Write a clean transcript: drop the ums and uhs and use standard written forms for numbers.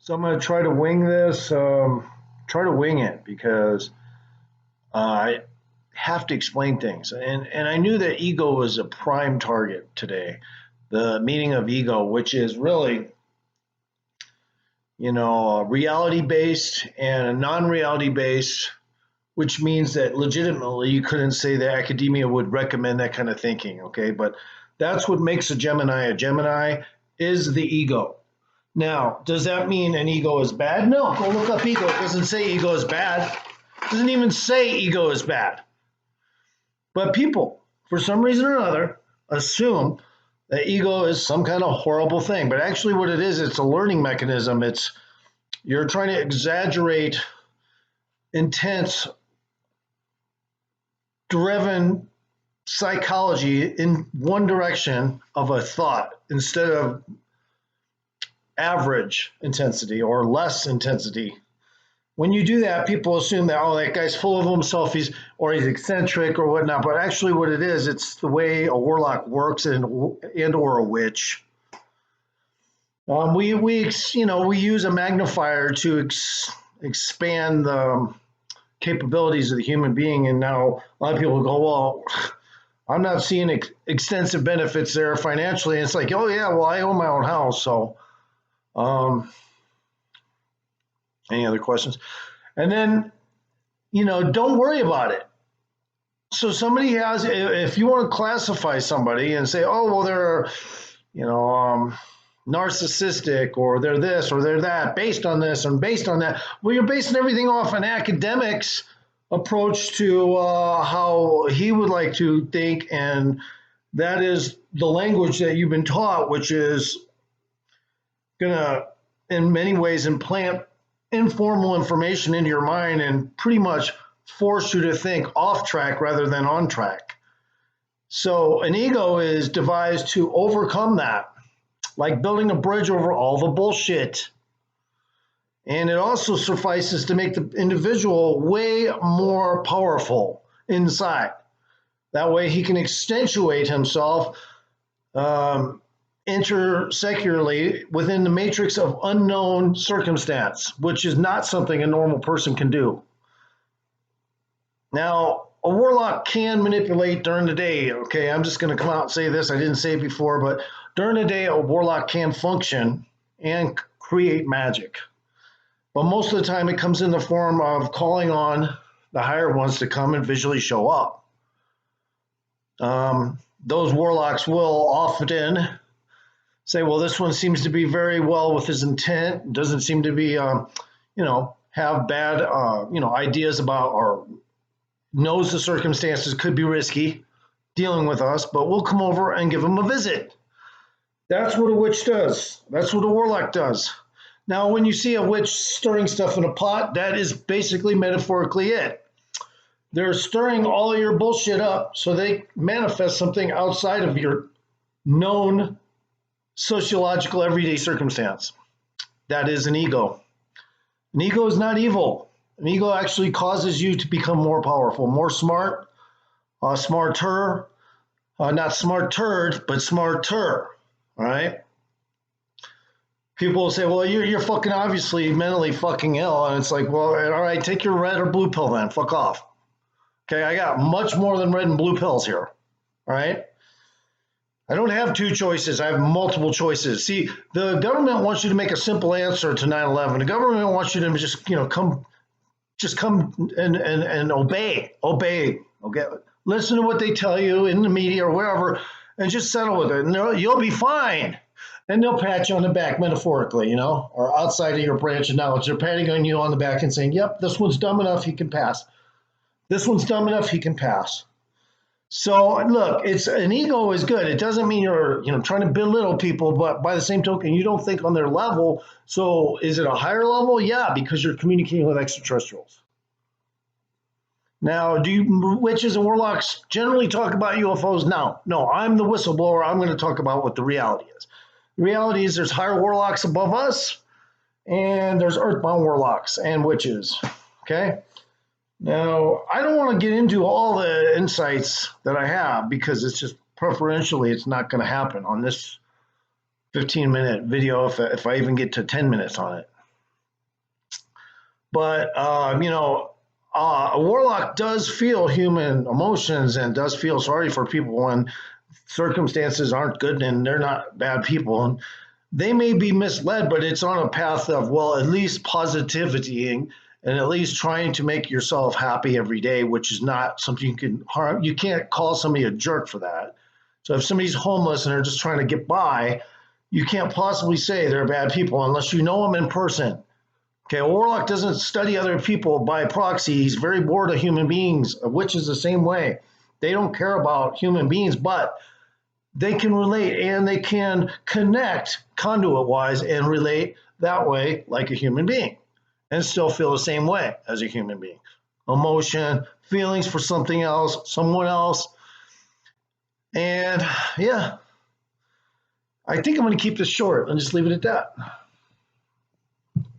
So I'm going to try to wing this, try to wing it because I have to explain things. And I knew that ego was a prime target today. The meaning of ego, which is really, reality based and a non reality based, which means that legitimately you couldn't say that academia would recommend that kind of thinking. Okay. But that's what makes a Gemini. A Gemini is the ego. Now, does that mean an ego is bad? No, go look up ego. It doesn't say ego is bad. It doesn't even say ego is bad. But people, for some reason or another, assume that ego is some kind of horrible thing. But actually what it is, it's a learning mechanism. You're trying to exaggerate intense, driven psychology in one direction of a thought instead of average intensity or less intensity. When you do that, people assume that, oh, that guy's full of himself, he's eccentric or whatnot. But actually what it is, it's the way a warlock works and or a witch. We use a magnifier to expand the capabilities of the human being. And now a lot of people go, well, I'm not seeing extensive benefits there financially. And it's like, oh yeah, well, I own my own house. So any other questions? And then, don't worry about it. So somebody if you want to classify somebody and say, oh, well, they're, narcissistic or they're this or they're that based on this and based on that. Well, you're basing everything off an academics approach to how he would like to think. And that is the language that you've been taught, which is going to, in many ways, implant informal information into your mind and pretty much force you to think off track rather than on track. So an ego is devised to overcome that, like building a bridge over all the bullshit. And it also suffices to make the individual way more powerful inside. That way he can accentuate himself intersecularly within the matrix of unknown circumstance, which is not something a normal person can do. Now, a warlock can manipulate during the day. Okay, I'm just going to come out and say this. I didn't say it before, but during the day, a warlock can function and create magic. But most of the time, it comes in the form of calling on the higher ones to come and visually show up. Those warlocks will often say, well, this one seems to be very well with his intent, doesn't seem to be, have bad, ideas about or knows the circumstances could be risky dealing with us, but we'll come over and give him a visit. That's what a witch does. That's what a warlock does. Now, when you see a witch stirring stuff in a pot, that is basically metaphorically it. They're stirring all your bullshit up so they manifest something outside of your known sociological everyday circumstance. That is an ego. An ego is not evil. An ego actually causes you to become more powerful, more smart, smarter, not smart turd, but smarter. All right. People will say, well, you're fucking obviously mentally fucking ill. And it's like, well, all right, take your red or blue pill then. Fuck off. Okay, I got much more than red and blue pills here. All right. I don't have two choices. I have multiple choices. See, the government wants you to make a simple answer to 9/11. The government wants you to just, come and obey. Okay. Listen to what they tell you in the media or wherever and just settle with it. And you'll be fine. And they'll pat you on the back metaphorically, or outside of your branch of knowledge. They're patting on you on the back and saying, yep, this one's dumb enough, he can pass. This one's dumb enough, he can pass. So look, it's an ego is good. It doesn't mean you're trying to belittle people, but by the same token, you don't think on their level. So is it a higher level? Yeah, because you're communicating with extraterrestrials. Now, do witches and warlocks generally talk about UFOs? No, I'm the whistleblower. I'm going to talk about what the reality is. The reality is there's higher warlocks above us, and there's earthbound warlocks and witches. Okay. Now, I don't want to get into all the insights that I have because it's just preferentially it's not going to happen on this 15-minute video if I even get to 10 minutes on it. But a warlock does feel human emotions and does feel sorry for people when circumstances aren't good and they're not bad people. And they may be misled, but it's on a path of, well, at least positivity and at least trying to make yourself happy every day, which is not something you can harm. You can't call somebody a jerk for that. So if somebody's homeless and they're just trying to get by, you can't possibly say they're bad people unless you know them in person. Okay, a warlock doesn't study other people by proxy. He's very bored of human beings. A witch is the same way. They don't care about human beings, but they can relate and they can connect conduit wise and relate that way like a human being and still feel the same way as a human being. Emotion, feelings for something else, someone else. And yeah, I think I'm going to keep this short and just leave it at that.